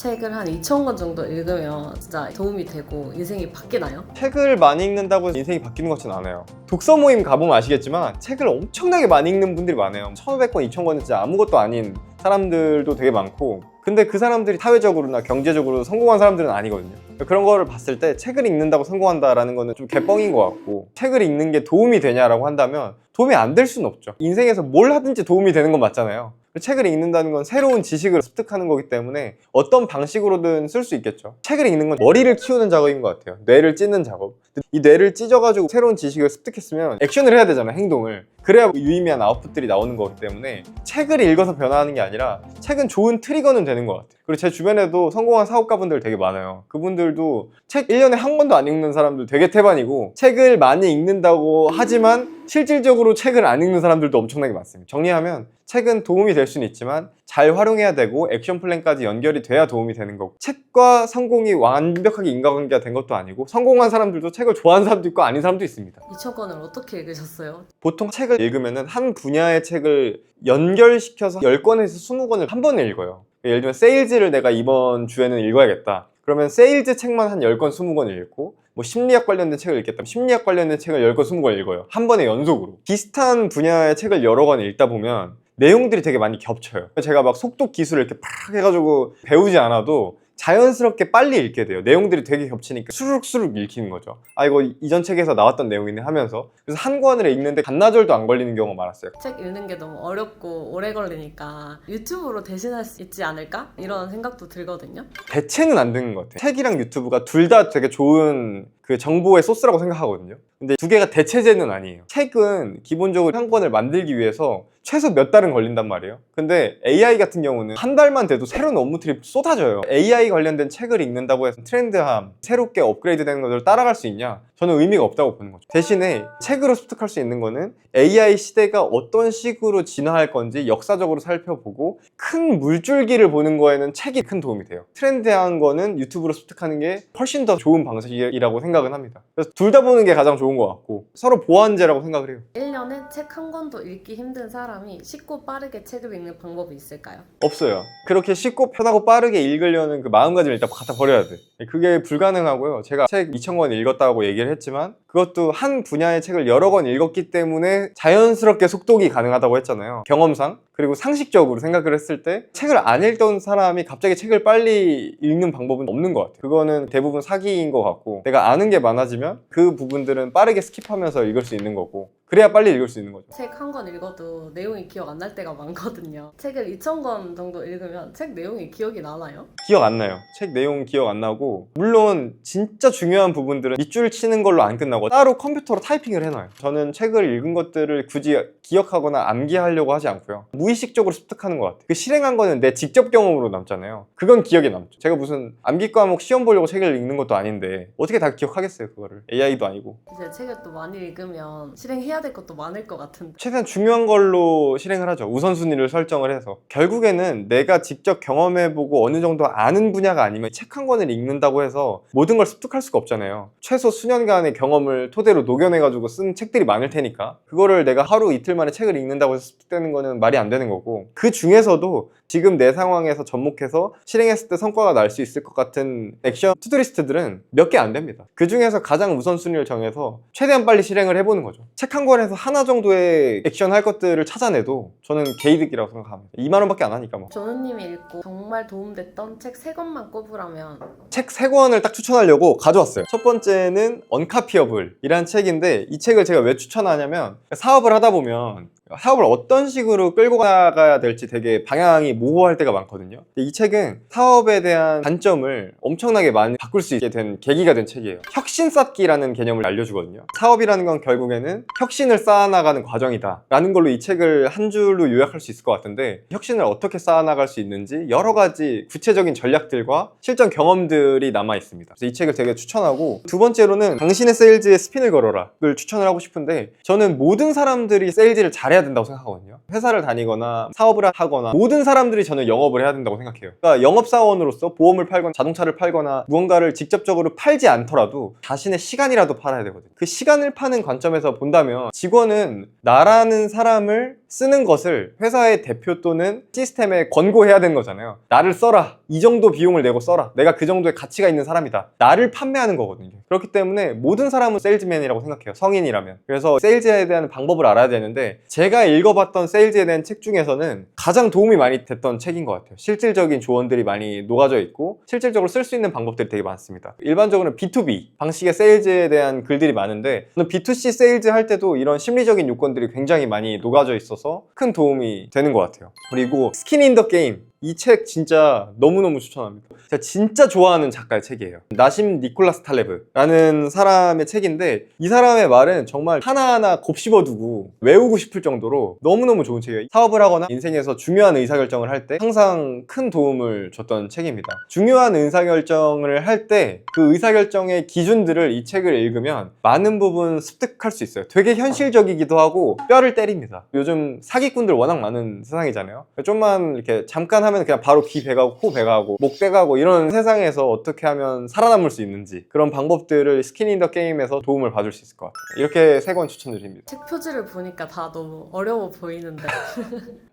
책을 한 2,000권 정도 읽으면 진짜 도움이 되고 인생이 바뀌나요? 책을 많이 읽는다고 해서 인생이 바뀌는 것 같진 않아요. 독서 모임 가보면 아시겠지만 책을 엄청나게 많이 읽는 분들이 많아요. 1,500권, 2,000권은 진짜 아무것도 아닌 사람들도 되게 많고, 근데 그 사람들이 사회적으로나 경제적으로 성공한 사람들은 아니거든요. 그런 거를 봤을 때 책을 읽는다고 성공한다라는 거는 좀 개뻥인 것 같고, 책을 읽는 게 도움이 되냐라고 한다면 도움이 안 될 수는 없죠. 인생에서 뭘 하든지 도움이 되는 건 맞잖아요. 책을 읽는다는 건 새로운 지식을 습득하는 거기 때문에 어떤 방식으로든 쓸 수 있겠죠. 책을 읽는 건 머리를 키우는 작업인 것 같아요. 뇌를 찢는 작업. 이 뇌를 찢어가지고 새로운 지식을 습득했으면 액션을 해야 되잖아요. 행동을. 그래야 유의미한 아웃풋들이 나오는 거기 때문에 책을 읽어서 변화하는 게 아니라 책은 좋은 트리거는 되는 것 같아요. 그리고 제 주변에도 성공한 사업가분들 되게 많아요. 그분들도 책 1년에 한 권도 안 읽는 사람들 되게 태반이고, 책을 많이 읽는다고 하지만 실질적으로 책을 안 읽는 사람들도 엄청나게 많습니다. 정리하면 책은 도움이 될 수는 있지만 잘 활용해야 되고 액션 플랜까지 연결이 돼야 도움이 되는 거고, 책과 성공이 완벽하게 인과관계가 된 것도 아니고, 성공한 사람들도 책을 좋아하는 사람도 있고 아닌 사람도 있습니다. 2,000권을 어떻게 읽으셨어요? 보통 책을 읽으면 한 분야의 책을 연결시켜서 10권에서 20권을 한 번에 읽어요. 예를 들면 세일즈를 내가 이번 주에는 읽어야겠다. 그러면 세일즈 책만 한 10권, 20권 읽고, 뭐 심리학 관련된 책을 읽겠다. 심리학 관련된 책을 10권, 20권 읽어요. 한 번에 연속으로. 비슷한 분야의 책을 여러 권 읽다 보면 내용들이 되게 많이 겹쳐요. 제가 막 속독 기술을 이렇게 팍 해가지고 배우지 않아도 자연스럽게 빨리 읽게 돼요. 내용들이 되게 겹치니까 수룩수룩 읽히는 거죠. 아, 이거 이전 책에서 나왔던 내용이네 하면서. 그래서 한 권을 읽는데 반나절도 안 걸리는 경우가 많았어요. 책 읽는 게 너무 어렵고 오래 걸리니까 유튜브로 대신할 수 있지 않을까? 이런 생각도 들거든요. 대체는 안 되는 것 같아요. 책이랑 유튜브가 둘 다 되게 좋은 그 정보의 소스라고 생각하거든요. 근데 두 개가 대체제는 아니에요. 책은 기본적으로 한 권을 만들기 위해서 최소 몇 달은 걸린단 말이에요. 근데 AI 같은 경우는 한 달만 돼도 새로운 업무들이 쏟아져요. AI 관련된 책을 읽는다고 해서 트렌드함, 새롭게 업그레이드 되는 것을 따라갈 수 있냐? 저는 의미가 없다고 보는 거죠. 대신에 책으로 습득할 수 있는 거는 AI 시대가 어떤 식으로 진화할 건지 역사적으로 살펴보고, 큰 물줄기를 보는 거에는 책이 큰 도움이 돼요. 트렌드한 거는 유튜브로 습득하는 게 훨씬 더 좋은 방식이라고 생각은 합니다. 그래서 둘 다 보는 게 가장 좋은 것 같고, 서로 보완제라고 생각을 해요. 1년에 책 한 권도 읽기 힘든 사람이 쉽고 빠르게 책을 읽는 방법이 있을까요? 없어요. 그렇게 쉽고 편하고 빠르게 읽으려는 그 마음가짐을 일단 갖다 버려야 돼. 그게 불가능하고요. 제가 책 2,000권 읽었다고 얘기를 했지만 그것도 한 분야의 책을 여러 권 읽었기 때문에 자연스럽게 속독이 가능하다고 했잖아요. 경험상. 그리고 상식적으로 생각을 했을 때 책을 안 읽던 사람이 갑자기 책을 빨리 읽는 방법은 없는 것 같아요. 그거는 대부분 사기인 것 같고, 내가 아는 게 많아지면 그 부분들은 빠르게 스킵하면서 읽을 수 있는 거고, 그래야 빨리 읽을 수 있는 거죠. 책 한 권 읽어도 내용이 기억 안 날 때가 많거든요. 책을 2,000권 정도 읽으면 책 내용이 기억이 나나요? 기억 안 나요. 책 내용 기억 안 나고, 물론 진짜 중요한 부분들은 밑줄 치는 걸로 안 끝나고 따로 컴퓨터로 타이핑을 해놔요. 저는 책을 읽은 것들을 굳이 기억하거나 암기하려고 하지 않고요. 무의식적으로 습득하는 것 같아요. 그 실행한 거는 내 직접 경험으로 남잖아요. 그건 기억에 남죠. 제가 무슨 암기 과목 시험 보려고 책을 읽는 것도 아닌데 어떻게 다 기억하겠어요, 그거를. AI도 아니고. 이제 책을 또 많이 읽으면 실행해야 될 것도 많을 것 같은데 최대한 중요한 걸로 실행을 하죠. 우선순위를 설정을 해서. 결국에는 내가 직접 경험해보고 어느 정도 아는 분야가 아니면 책 한 권을 읽는다고 해서 모든 걸 습득할 수가 없잖아요. 최소 수년간의 경험을 토대로 녹여내가지고 쓴 책들이 많을 테니까 그거를 내가 하루 이틀 만에 책을 읽는다고 해서 습득되는 거는 말이 안 되는 거고, 그 중에서도 지금 내 상황에서 접목해서 실행했을 때 성과가 날 수 있을 것 같은 액션 투두리스트들은 몇 개 안 됩니다. 그 중에서 가장 우선순위를 정해서 최대한 빨리 실행을 해보는 거죠. 책 한 권에서 하나 정도의 액션 할 것들을 찾아내도 저는 개이득이라고 생각합니다. 2만 원밖에 안 하니까 뭐. 조누님이 읽고 정말 도움됐던 책 3권만 꼽으라면 책 3권을 딱 추천하려고 가져왔어요. 첫 번째는 언카피어블 이란 책인데, 이 책을 제가 왜 추천하냐면 사업을 하다 보면 사업을 어떤 식으로 끌고 나가야 될지 되게 방향이 모호할 때가 많거든요. 이 책은 사업에 대한 관점을 엄청나게 많이 바꿀 수 있게 된 계기가 된 책이에요. 혁신 쌓기라는 개념을 알려주거든요. 사업이라는 건 결국에는 혁신을 쌓아나가는 과정이다 라는 걸로 이 책을 한 줄로 요약할 수 있을 것 같은데, 혁신을 어떻게 쌓아나갈 수 있는지 여러 가지 구체적인 전략들과 실전 경험들이 남아 있습니다. 그래서 이 책을 되게 추천하고, 두 번째로는 당신의 세일즈에 스핀을 걸어라 를 추천을 하고 싶은데, 저는 모든 사람들이 세일즈를 잘해야 된다고 생각하거든요. 회사를 다니거나 사업을 하거나 모든 사람들이 저는 영업을 해야 된다고 생각해요. 그러니까 영업사원으로서 보험을 팔거나 자동차를 팔거나 무언가를 직접적으로 팔지 않더라도 자신의 시간이라도 팔아야 되거든요. 그 시간을 파는 관점에서 본다면 직원은 나라는 사람을 쓰는 것을 회사의 대표 또는 시스템에 권고해야 되는 거잖아요. 나를 써라. 이 정도 비용을 내고 써라. 내가 그 정도의 가치가 있는 사람이다. 나를 판매하는 거거든요. 그렇기 때문에 모든 사람은 세일즈맨이라고 생각해요. 성인이라면. 그래서 세일즈에 대한 방법을 알아야 되는데 제가 읽어봤던 세일즈에 대한 책 중에서는 가장 도움이 많이 됐던 책인 것 같아요. 실질적인 조언들이 많이 녹아져 있고 실질적으로 쓸 수 있는 방법들이 되게 많습니다. 일반적으로는 B2B 방식의 세일즈에 대한 글들이 많은데 저는 B2C 세일즈 할 때도 이런 심리적인 요건들이 굉장히 많이 녹아져 있어서 큰 도움이 되는 것 같아요. 그리고 스킨 인 더 게임, 이 책 진짜 너무너무 추천합니다. 제가 진짜 좋아하는 작가의 책이에요. 나심 니콜라스 탈레브라는 사람의 책인데 이 사람의 말은 정말 하나하나 곱씹어두고 외우고 싶을 정도로 너무너무 좋은 책이에요. 사업을 하거나 인생에서 중요한 의사결정을 할 때 항상 큰 도움을 줬던 책입니다. 중요한 의사결정을 할 때 그 의사결정의 기준들을 이 책을 읽으면 많은 부분 습득할 수 있어요. 되게 현실적이기도 하고 뼈를 때립니다. 요즘 사기꾼들 워낙 많은 세상이잖아요. 좀만 이렇게 잠깐 하면 그냥 바로 귀 베가고 코 베가고 목 베가고 이런 세상에서 어떻게 하면 살아남을 수 있는지 그런 방법들을 스킨 인 더 게임에서 도움을 받을 수 있을 것 같아요. 이렇게 3권 추천드립니다. 책 표지를 보니까 다 너무 어려워 보이는데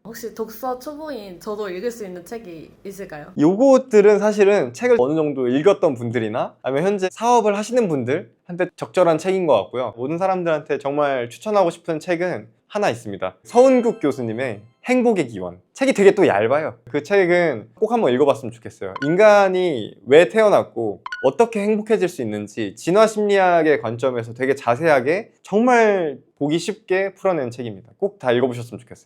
혹시 독서 초보인 저도 읽을 수 있는 책이 있을까요? 요것들은 사실은 책을 어느 정도 읽었던 분들이나 아니면 현재 사업을 하시는 분들한테 적절한 책인 것 같고요. 모든 사람들한테 정말 추천하고 싶은 책은 하나 있습니다. 서은국 교수님의 행복의 기원. 책이 되게 또 얇아요. 그 책은 꼭 한번 읽어봤으면 좋겠어요. 인간이 왜 태어났고 어떻게 행복해질 수 있는지 진화심리학의 관점에서 되게 자세하게 정말 보기 쉽게 풀어낸 책입니다. 꼭 다 읽어보셨으면 좋겠어요.